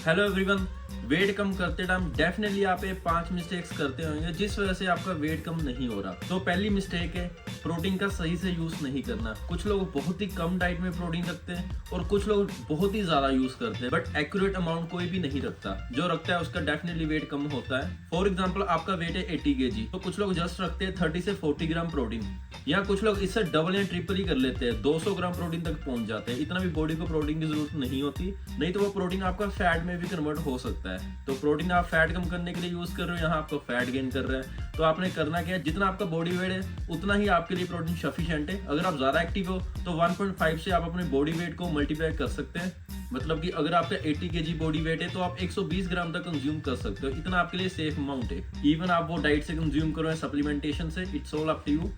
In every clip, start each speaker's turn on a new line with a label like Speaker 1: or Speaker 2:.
Speaker 1: Hello everyone. Wait कम करते time definitely आप ये 5 मिस्टेक्स करते होंगे जिस वजह से आपका वेट कम नहीं हो रहा। तो पहली मिस्टेक है प्रोटीन का सही से यूज नहीं करना। कुछ लोग बहुत ही कम डाइट में प्रोटीन रखते हैं और कुछ लोग बहुत ही ज्यादा यूज करते हैं, बट एक्यूरेट अमाउंट कोई भी नहीं रखता। जो रखता है उसका डेफिनेटली वेट कम होता है। फॉर एग्जाम्पल आपका वेट है 80 kg, तो कुछ लोग जस्ट रखते हैं 30 से 40 ग्राम प्रोटीन, या कुछ लोग इससे डबल या ट्रिपल ही कर लेते हैं, 200 ग्राम प्रोटीन तक पहुंच जाते हैं। इतना भी बॉडी को प्रोटीन की जरूरत नहीं होती, नहीं तो वो प्रोटीन आपका फैट में भी कन्वर्ट हो सकता है। तो प्रोटीन आप फैट कम करने के लिए यूज कर रहे हो, यहाँ आपको फैट गेन कर रहा है। तो आपने करना क्या है, जितना आपका बॉडी वेट है उतना ही आपके लिए प्रोटीन सफिशिएंट है। अगर आप ज्यादा एक्टिव हो तो 1.5 से आप अपने बॉडी वेट को मल्टीप्लाई कर सकते हैं। मतलब कि अगर आपका 80 kg बॉडी वेट है तो आप 120 ग्राम तक कंज्यूम कर सकते हो। इतना आपके लिए सेफ अमाउंट है। इवन आप वो डाइट से कंज्यूम करो या सप्लीमेंटेशन से, it's all up to you.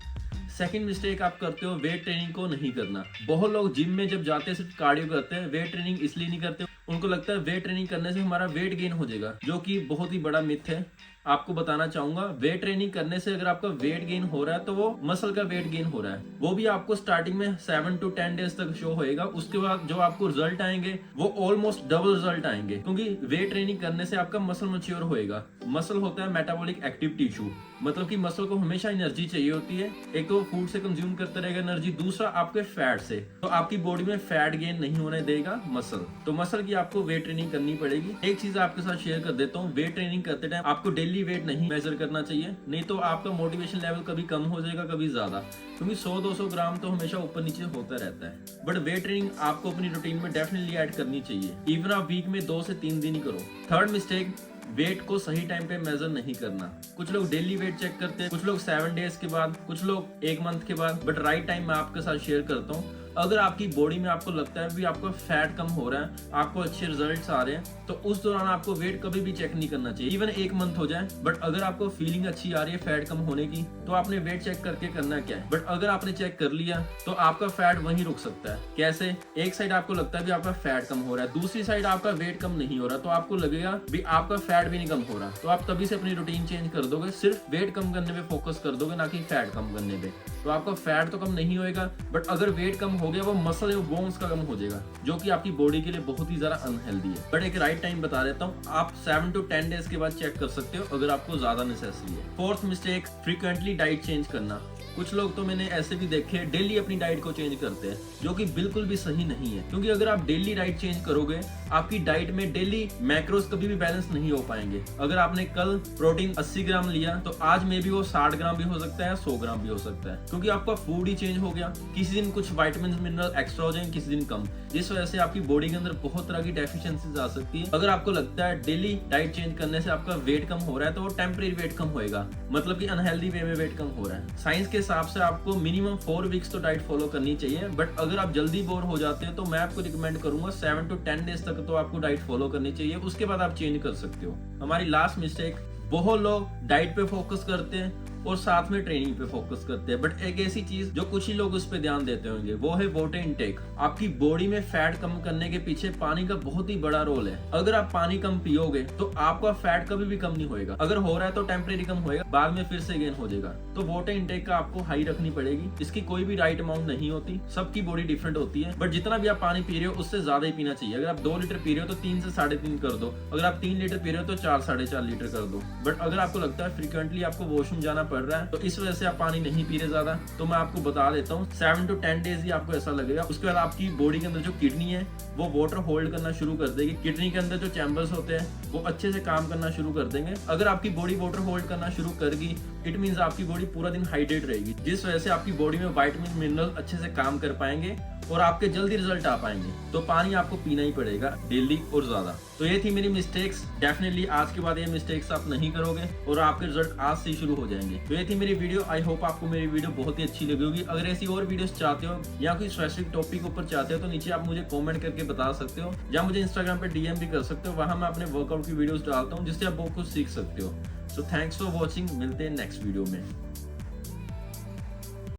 Speaker 1: Second mistake आप करते हो वेट ट्रेनिंग को नहीं करना। बहुत लोग जिम में जब जाते हैं सिर्फ कार्डियो करते हैं, वेट ट्रेनिंग इसलिए नहीं करते। उनको लगता है वेट ट्रेनिंग करने से हमारा वेट गेन हो जाएगा, जो कि बहुत ही बड़ा मिथ है। आपको बताना चाहूंगा, वेट ट्रेनिंग करने से अगर आपका वेट गेन हो रहा है तो वो मसल का वेट गेन हो रहा है। वो भी आपको स्टार्टिंग में 7 to 10 डेज तक शो होएगा। उसके बाद जो आपको रिजल्ट आएंगे वो ऑलमोस्ट डबल रिजल्ट आएंगे, क्योंकि वेट ट्रेनिंग करने से आपका मसल मैच्योर होएगा। मसल होता है मेटाबॉलिक एक्टिव टिश्यू, मतलब कि मसल को हमेशा एनर्जी चाहिए होती है। एक तो फूड से कंज्यूम करते रहेगा एनर्जी, दूसरा आपके फैट से। तो आपकी बॉडी में फैट गेन नहीं होने देगा मसल। तो मसल की आपको वेट ट्रेनिंग करनी पड़ेगी। एक चीज आपके साथ शेयर कर देता हूँ, वेट ट्रेनिंग करते टाइम आपको डेली वेट नहीं मेजर करना चाहिए, नहीं तो आपका मोटिवेशन लेवल कभी कम हो जाएगा कभी ज्यादा, क्योंकि 100-200 ग्राम तो हमेशा ऊपर नीचे होता रहता है। बट वेट ट्रेनिंग आपको अपनी रूटीन में डेफिनेटली ऐड करनी चाहिए। इवन आप वीक में 2 से 3 दिन ही करो। थर्ड मिस्टेक, वेट को सही टाइम पे मेजर नहीं करना। कुछ लोग डेली वेट चेक करते हैं, कुछ लोग 7 डेज के बाद, कुछ लोग 1 मंथ के बाद। बट राइट टाइम मैं आपके साथ शेयर करता हूँ। अगर आपकी बॉडी में आपको लगता है भी आपका फैट कम हो रहा है, आपको अच्छे रिजल्ट्स आ रहे हैं, तो उस दौरान आपको वेट कभी भी चेक नहीं करना चाहिए। इवन 1 मंथ हो जाए, बट अगर आपको फीलिंग अच्छी आ रही है फैट कम होने की, तो आपने वेट चेक करके करना क्या है। बट अगर आपने चेक कर लिया तो आपका फैट वहीं रुक सकता है। कैसे? एक साइड आपको लगता है भी आपका फैट कम हो रहा है, दूसरी साइड आपका वेट कम नहीं हो रहा, तो आपको लगेगा भी आपका फैट भी नहीं कम हो रहा। तो आप तभी से अपनी रूटीन चेंज कर दोगे, सिर्फ वेट कम करने पे फोकस कर दोगे, ना कि फैट कम करने पे। तो आपका फैट तो कम नहीं होएगा, बट अगर वेट कम हो गया, वो मसल बोन्स का कम हो जाएगा, जो कि आपकी बॉडी के लिए बहुत ही ज्यादा अनहेल्दी है। बट एक राइट टाइम बता देता हूँ, आप 7 to 10 डेज के बाद चेक कर सकते हो अगर आपको ज्यादा नेसेसरी है। Fourth mistake, frequently diet change करना। कुछ लोग तो मैंने ऐसे भी देखे डेली अपनी डाइट को चेंज करते हैं, जो कि बिल्कुल भी सही नहीं है। क्योंकि अगर आप डेली डाइट चेंज करोगे, आपकी डाइट में डेली मैक्रोस कभी भी बैलेंस नहीं हो पाएंगे। अगर आपने कल प्रोटीन 80 ग्राम लिया तो आज में भी वो 60 ग्राम भी हो सकता है, 100 ग्राम भी हो सकता है, क्योंकि आपका फूड ही चेंज हो गया। किसी दिन कुछ वाइटामिन मिनरल एक्स्ट्रा हो जाएंगे, किसी दिन कम, जिस वजह से आपकी बॉडी के अंदर बहुत तरह की डेफिशिएंसीज आ सकती है। अगर आपको लगता है डेली डाइट चेंज करने से आपका वेट कम हो रहा है, तो वो टेम्परेरी वेट कम होएगा, मतलब कि अनहेल्दी वे में वेट कम हो रहा है। साइंस के हिसाब से आपको मिनिमम 4 वीक्स तो डाइट फॉलो करनी चाहिए। बट अगर आप जल्दी बोर हो जाते हैं तो मैं आपको रिकमेंड करूंगा 7 to 10 डेज तक तो आपको डाइट फॉलो करनी चाहिए, उसके बाद आप चेंज कर सकते हो। हमारी लास्ट मिस्टेक, बहुत लोग डाइट पे फोकस करते हैं और साथ में ट्रेनिंग पे फोकस करते हैं, बट एक ऐसी चीज जो कुछ ही लोग उस पे ध्यान देते होंगे, वो है वाटर इनटेक। आपकी बॉडी में फैट कम करने के पीछे पानी का बहुत ही बड़ा रोल है। अगर आप पानी कम पियोगे तो आपका फैट कभी भी कम नहीं होएगा। अगर हो रहा है तो टेम्परेरी कम होएगा, बाद में फिर से गेन हो जाएगा। तो वाटर इनटेक का आपको हाई रखनी पड़ेगी। इसकी कोई भी राइट अमाउंट नहीं होती, सबकी बॉडी डिफरेंट होती है। बट जितना भी आप पानी पी रहे हो उससे ज्यादा ही पीना चाहिए। अगर आप 2 लीटर पी रहे हो तो 3 से 3.5 कर दो। अगर आप 3 लीटर पी रहे हो तो 4-4.5 लीटर कर दो। बट अगर आपको लगता है फ्रिक्वेंटली आपको वॉशरूम जाना पड़ रहा है, तो इस वजह से आप पानी नहीं पी रहे ज्यादा, तो मैं आपको बता देता हूँ 7 to 10 डेज ही आपको ऐसा लगेगा। उसके बाद आपकी बॉडी के अंदर जो किडनी है वो वाटर होल्ड करना शुरू कर देगी। किडनी के अंदर जो चैम्बर्स होते हैं वो अच्छे से काम करना शुरू कर देंगे। अगर आपकी बॉडी वाटर होल्ड करना शुरू करेगी, इट मींस आपकी बॉडी पूरा दिन हाइड्रेट रहेगी, जिस वजह से आपकी बॉडी में विटामिन मिनरल अच्छे से काम कर पाएंगे और आपके जल्दी रिजल्ट आ पाएंगे। तो पानी आपको पीना ही पड़ेगा डेली और ज्यादा। तो ये थी मेरी मिस्टेक्स। डेफिनेटली आज के बाद ये मिस्टेक्स आप नहीं करोगे और आपके रिजल्ट आज से शुरू हो जाएंगे। तो ये थी मेरी वीडियो। आई होप आपको मेरी वीडियो बहुत ही अच्छी लगी होगी। अगर ऐसी और वीडियोस चाहते हो या कोई स्पेसिफिक टॉपिक ऊपर चाहते हो तो नीचे आप मुझे कमेंट करके बता सकते हो, या मुझे इंस्टाग्राम पे डीएम भी कर सकते हो। वहां मैं अपने वर्कआउट की वीडियोस डालता हूँ जिससे आप बहुत कुछ सीख सकते हो। So thanks for watching. मिलते हैं नेक्स्ट वीडियो में।